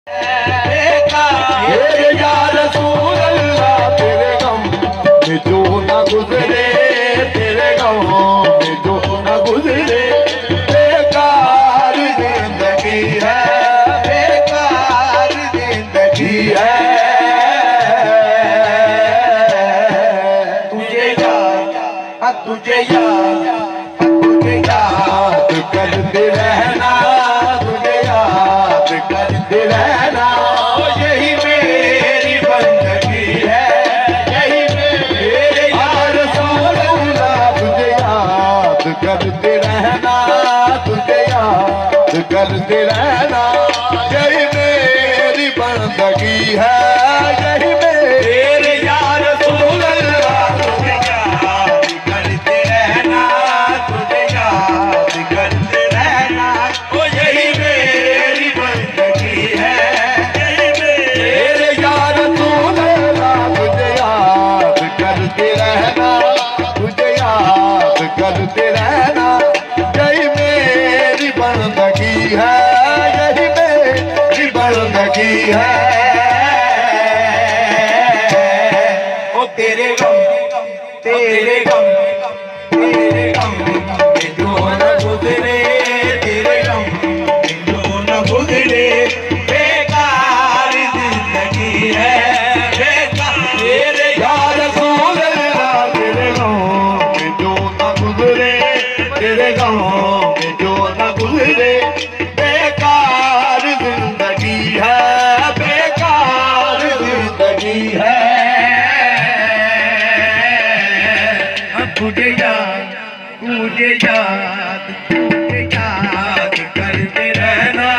तेरे या रसूल अल्लाह तेरे गम में जो न गुजरे, तेरे गम में जो न गुजरे, बेकार जिंदगी है, बेकार जिंदगी है। तुझे याद, तुझे याद, तुझे याद करते रहना, तुझे याद करते रहना, यही मेरी बंदगी है, यही मेरे यार सोलूला। तुझे याद करते रहना, तुझे याद करते रहना, यही मेरी बंदगी है, यही मेरे यार सोलूला। तुझे याद करते रहना, तुझे याद करते रहना, ओ यही मेरी बंदगी है, यही मेरे यार सोलूला। तुझे याद करते रहना, तुझे याद करते रहना, यही मेरी बंदगी है, यही मेरी बंदगी है। ओ तेरे गम, तेरे गम, तेरे गम में जो न गुजरे, तेरे गम में जो न गुजरे, बेकार जिंदगी है, बेकार। तेरे यार रसूल अल्लाह तेरे गम में जो न गुजरे, तेरे गम में जो न गुजरे, बेकार जिंदगी है, बेकार जिंदगी है। तुझे याद, तुझे याद, तुझे याद करते रहना,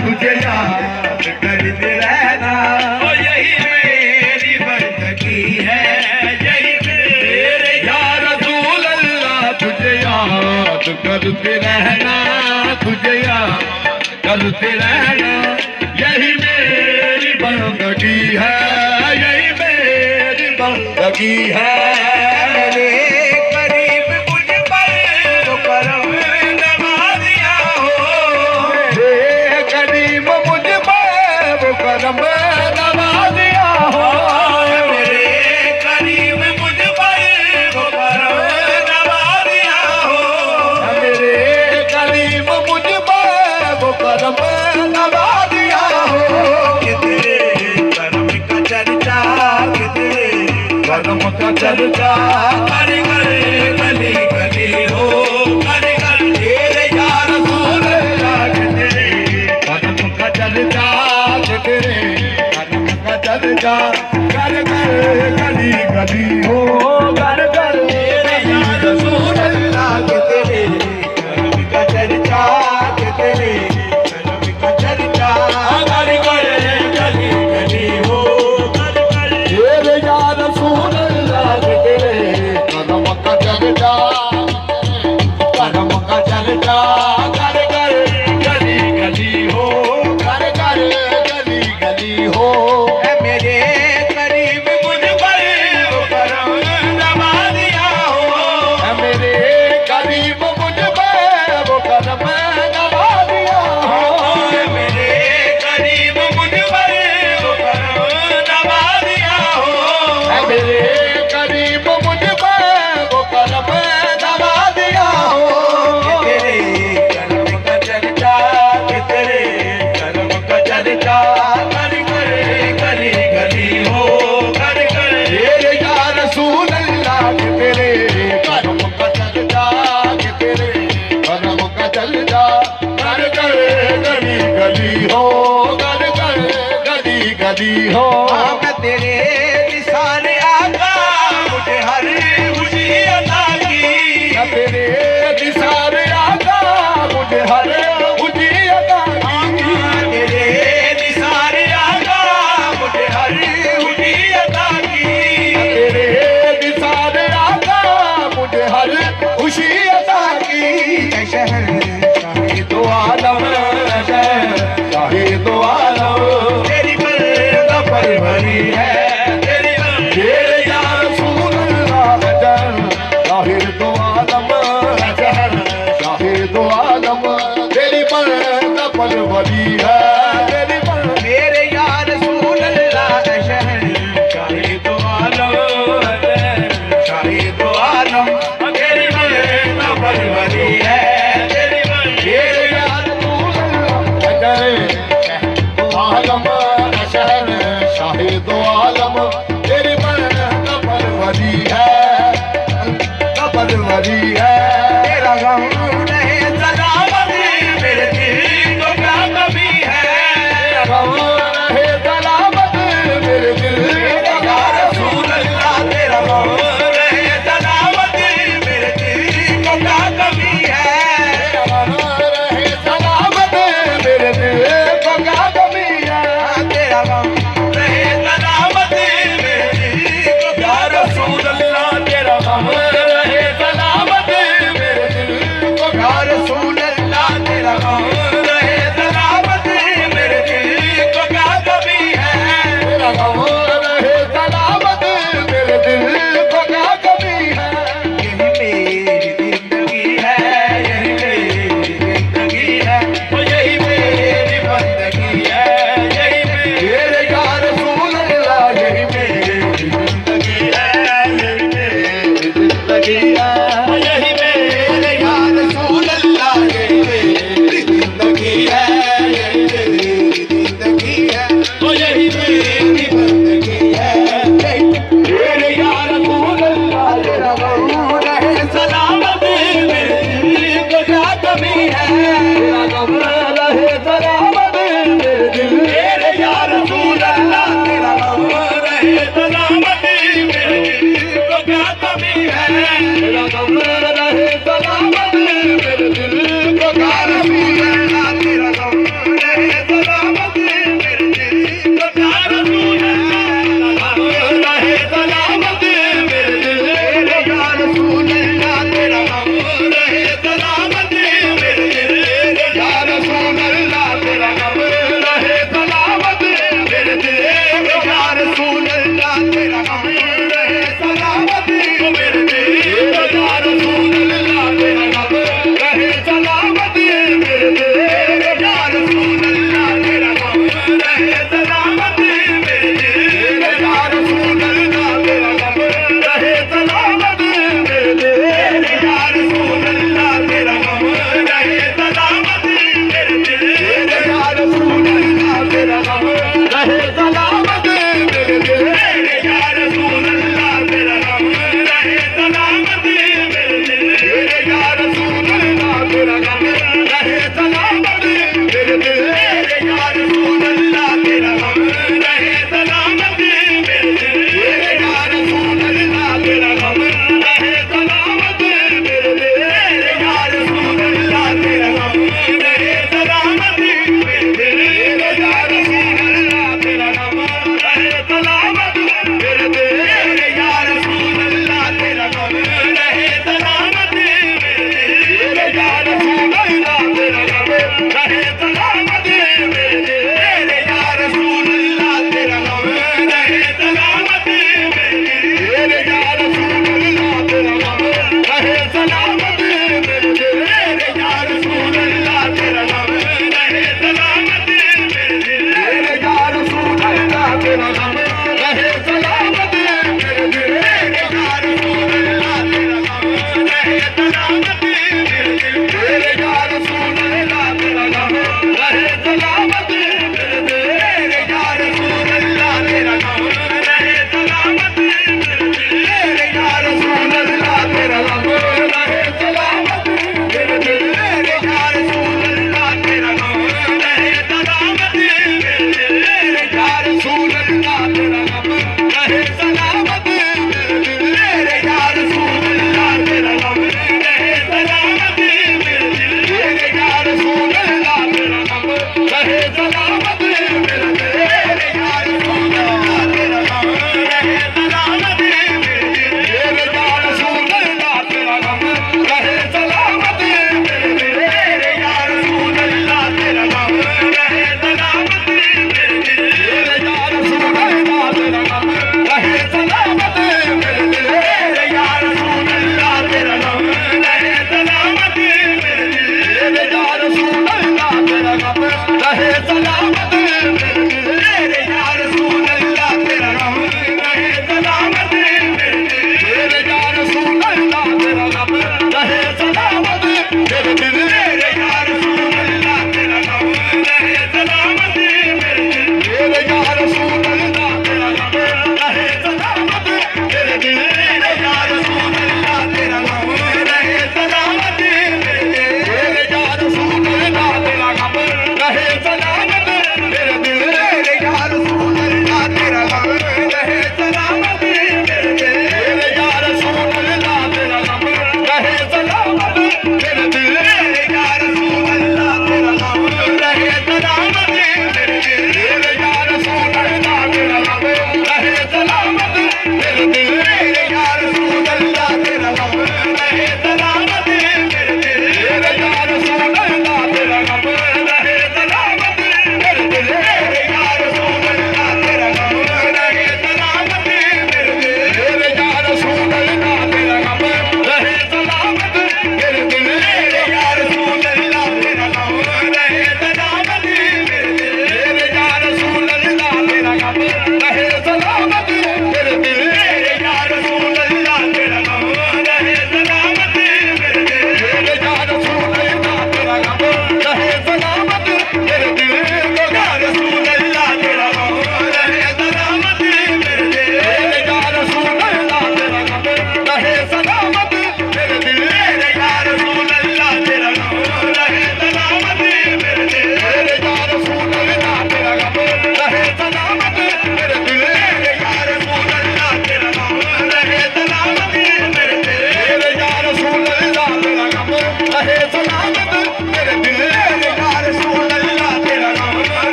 तुझे याद करते रहना, ओ यही मेरी बंदगी है, यही मेरे यार रसूल अल्लाह। तुझे याद करते रहना, तुझे याद करते रहना, यही मेरी बंदगी है, यही मेरी बंदगी है। चर्चा कर कर गली गली हो, कर कर तेरे यार रसूल अल्लाह के, तेरे कदम का चर्चा, तेरे कदम का चर्चा कर कर गली गली हो, कर कर तेरे यार रसूल अल्लाह के, तेरे कदम का चर्चा, तेरे कदम का चर्चा कर कर गली गली हो, कर कर तेरे यार रसूल कदम का चर्चा, कदम का चर्चा कर कर गली गली हो, कर कर गली गली हो। मेरे करीब मुझ पर वो करम नवाज़िया हो, मेरे करीब मुझ पर वो करम नवाज़िया हो, मेरे करीब मुझ पर वो करम नवाज़िया हो, मेरे करीब मुझ पर वो करम नवाज़िया हो। तेरे करम का चर्चा, तेरे करम का चर्चा कर कर गली गली हो, कर कर तेरे यार रसूल अल्लाह के, तेरे करम का चर्चा, तेरे करम का चर्चा कर कर गली गली हो, कर कर गली गली हो। मैं तेरे निशाने आका, मुझे हर खुशी अता की, तेरे निशाने आका, मुझे हर खुशी अता की, तेरे निशाने आका, मुझे हर खुशी अता की, तेरे निशाने आका, मुझे हर खुशी अता की। शहर शाही दो आलम, शहर शाही दो आलम, तेरी पर मरी है। तेरा गम रहे सलामत मेरे दिल को क्या कमी है। तेरा गम रहे सलामत मेरे दिल को या रसूल अल्लाह। तेरा गम रहे सलामत मेरे दिल को क्या कमी है। तेरा गम रहे सलामत मेरे दिल को क्या कमी है। तेरा गम रहे सलामत मेरे दिल को या रसूल अल्लाह। तेरा गम रहे सलामत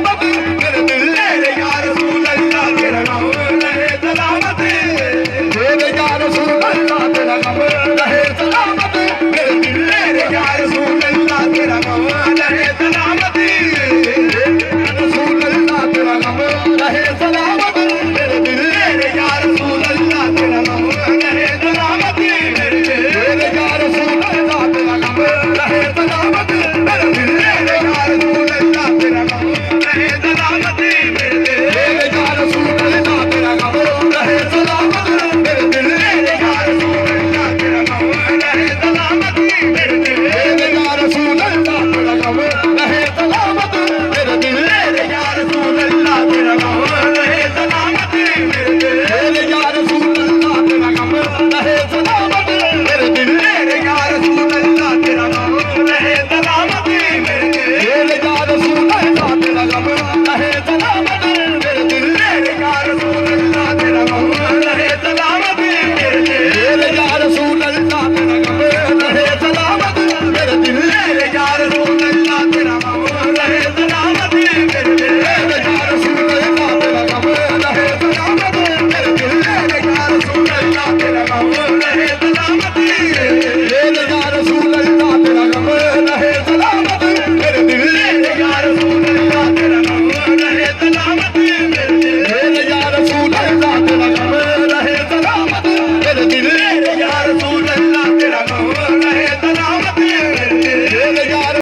सलामत मेरे दिल मेरे या रसूल अल्लाह तेरा नाम रहे सलामत मेरे या रसूल अल्लाह तेरा नाम रहे सलामत मेरे दिल मेरे या रसूल अल्लाह तेरा नाम रहे सलामत रसूल अल्लाह तेरा नाम रहे सलामत मेरे दिल मेरे या रसूल अल्लाह तेरा नाम रहे सलामत मेरे दिल मेरे या रसूल अल्लाह तेरा नाम रहे सलामत मेरे दिल मेरे या रसूल अल्लाह तेरा नाम रहे सलामत मेरे दिल